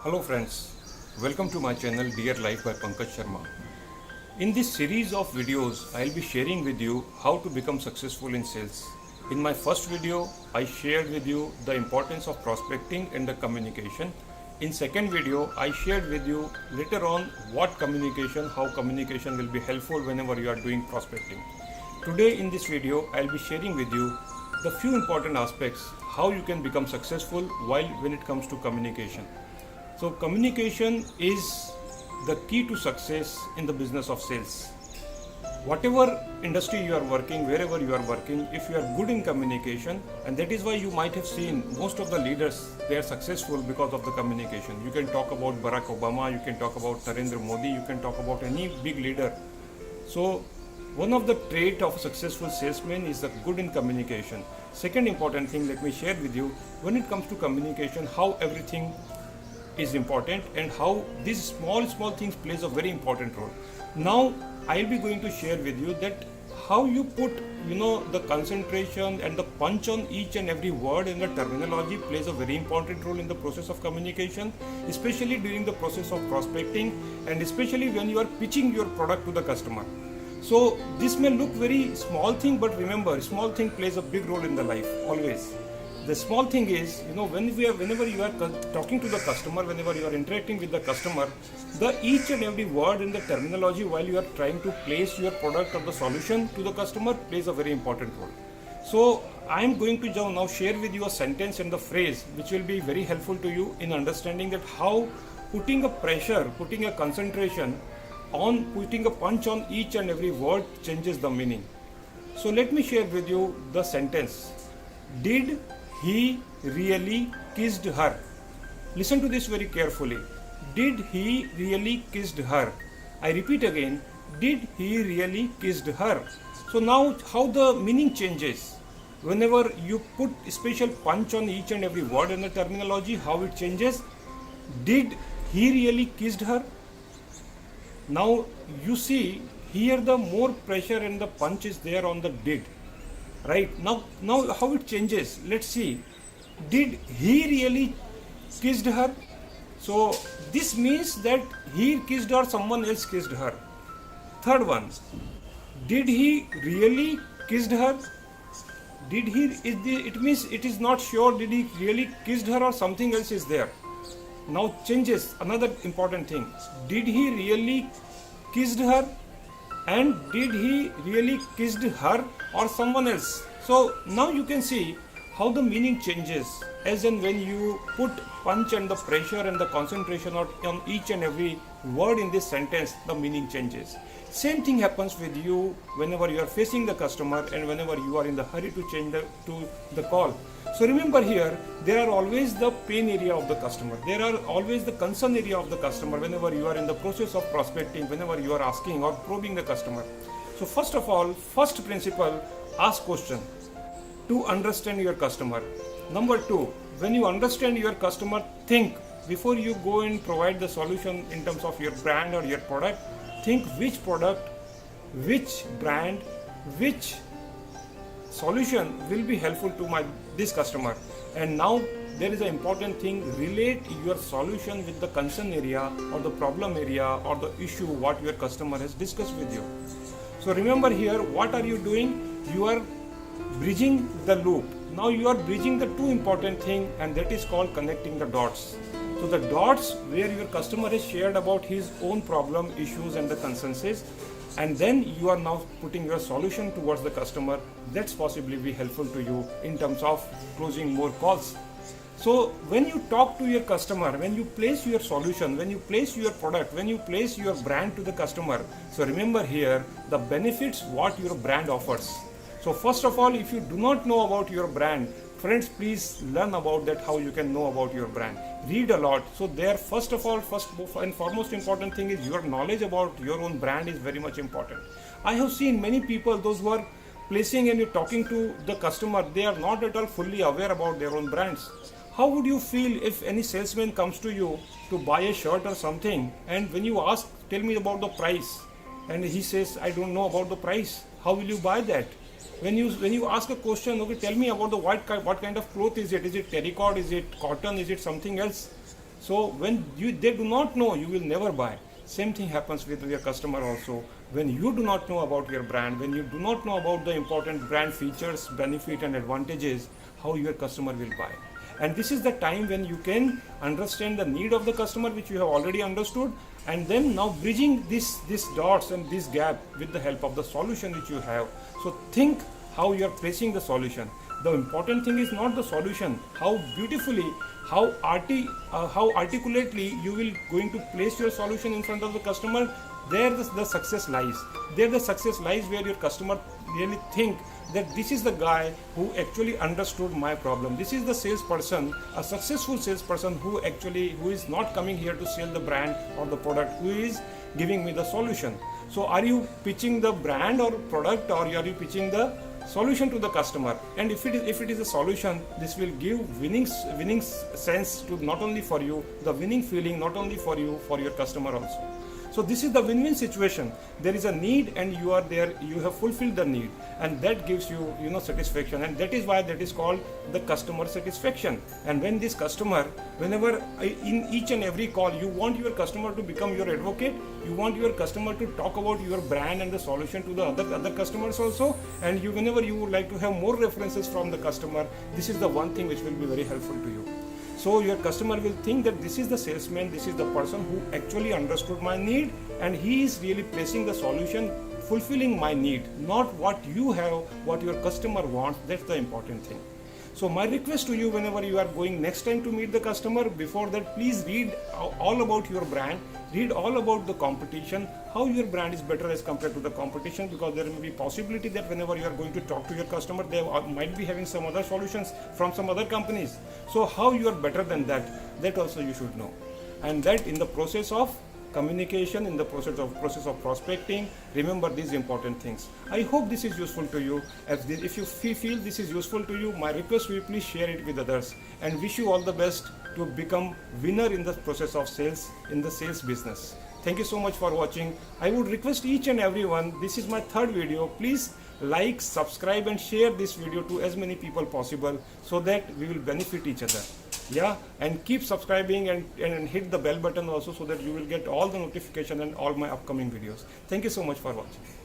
Hello friends, welcome to my channel Dear Life by Pankaj Sharma. In this series of videos, I'll be sharing with you how to become successful in sales. In my first video, I shared with you the importance of prospecting and the communication. In second video, I shared with you later on how communication will be helpful whenever you are doing prospecting. Today in this video, I'll be sharing with you the few important aspects how you can become successful when it comes to communication. So communication is the key to success in the business of sales. Whatever industry you are working, wherever you are working, if you are good in communication, and that is why you might have seen most of the leaders, they are successful because of the communication. You can talk about Barack Obama, you can talk about Narendra Modi, you can talk about any big leader. So one of the trait of a successful salesman is the good in communication. Second important thing, let me share with you, when it comes to communication, how everything is important and how these small things plays a very important role. Now I'll be going to share with you that how you put the concentration and the punch on each and every word in the terminology plays a very important role in the process of communication, especially during the process of prospecting and especially when you are pitching your product to the customer. So this may look very small thing, but remember, small thing plays a big role in the life always. The small thing is, whenever you are talking to the customer, whenever you are interacting with the customer, the each and every word in the terminology while you are trying to place your product or the solution to the customer plays a very important role. So I am going to now share with you a sentence and the phrase which will be very helpful to you in understanding that how putting a pressure, putting a concentration on, putting a punch on each and every word changes the meaning. So let me share with you the sentence. Did he really kissed her? Listen to this very carefully. Did he really kissed her? I repeat again. Did he really kissed her? So now how the meaning changes. Whenever you put a special punch on each and every word in the terminology, how it changes. Did he really kissed her? Now you see here the more pressure and the punch is there on the did. Right, now how it changes, let's see. Did he really kissed her? So this means that he kissed her, someone else kissed her. Third one, did he really kissed her? It means it is not sure did he really kissed her or something else is there. Now changes another important thing. Did he really kissed her? And did he really kissed her or someone else? So now you can see how the meaning changes as and when you put punch and the pressure and the concentration on each and every word in this sentence, the meaning changes. Same thing happens with you whenever you are facing the customer and whenever you are in the hurry to change the call. So remember here, there are always the pain area of the customer. There are always the concern area of the customer whenever you are in the process of prospecting, whenever you are asking or probing the customer. So first of all, first principle, ask question to understand your customer. Number two, when you understand your customer, think before you go and provide the solution in terms of your brand or your product. Think which product, which brand, which solution will be helpful to this customer. And now there is an important thing, relate your solution with the concern area or the problem area or the issue what your customer has discussed with you. So remember here, what are you doing? You are bridging the loop. Now you are bridging the two important thing, and that is called connecting the dots. So the dots where your customer has shared about his own problem, issues and the concerns, and then you are now putting your solution towards the customer. That's possibly be helpful to you in terms of closing more calls. So when you talk to your customer, when you place your solution, when you place your product, when you place your brand to the customer, so remember here the benefits what your brand offers. So first of all, if you do not know about your brand, friends, please learn about that, how you can know about your brand. Read a lot. So there, first and foremost important thing is your knowledge about your own brand is very much important. I have seen many people, those who are placing and you're talking to the customer, they are not at all fully aware about their own brands. How would you feel if any salesman comes to you to buy a shirt or something, and when you ask, tell me about the price, and he says, I don't know about the price, how will you buy that? When you ask a question, okay, tell me about the what kind of cloth is it? Is it terracotta? Is it cotton? Is it something else? So when they do not know, you will never buy. Same thing happens with your customer also. When you do not know about your brand, when you do not know about the important brand features, benefit and advantages, how your customer will buy. And this is the time when you can understand the need of the customer, which you have already understood, and then now bridging these dots and this gap with the help of the solution which you have. So think how you are placing the solution. The important thing is not the solution, how beautifully, how articulately you will going to place your solution in front of the customer. There the success lies. There the success lies, where your customer really think that this is the guy who actually understood my problem. This is the salesperson, a successful salesperson who is not coming here to sell the brand or the product, who is giving me the solution. So are you pitching the brand or product, or are you pitching the solution to the customer? And if it is a solution, this will give winning sense to not only for you, the winning feeling not only for you, for your customer also. So this is the win-win situation. There is a need and you are there, you have fulfilled the need, and that gives you satisfaction, and that is why that is called the customer satisfaction. And when this customer, whenever in each and every call, you want your customer to become your advocate, you want your customer to talk about your brand and the solution to the other customers also, and whenever you would like to have more references from the customer, this is the one thing which will be very helpful to you. So your customer will think that this is the salesman, this is the person who actually understood my need, and he is really placing the solution, fulfilling my need, not what you have, what your customer wants. That's the important thing. So my request to you, whenever you are going next time to meet the customer, before that, please read all about your brand, read all about the competition, how your brand is better as compared to the competition, because there may be possibility that whenever you are going to talk to your customer, they might be having some other solutions from some other companies. So how you are better than that also you should know. And that in the process of communication, in the process of prospecting, remember these important things. I hope this is useful to you. If you feel this is useful to you, my request will please share it with others, and wish you all the best to become winner in the process of sales, in the sales business. Thank you so much for watching. I would request each and everyone, this is my third video, please like, subscribe and share this video to as many people possible, so that we will benefit each other. Yeah, and keep subscribing and hit the bell button also, so that you will get all the notification and all my upcoming videos. Thank you so much for watching.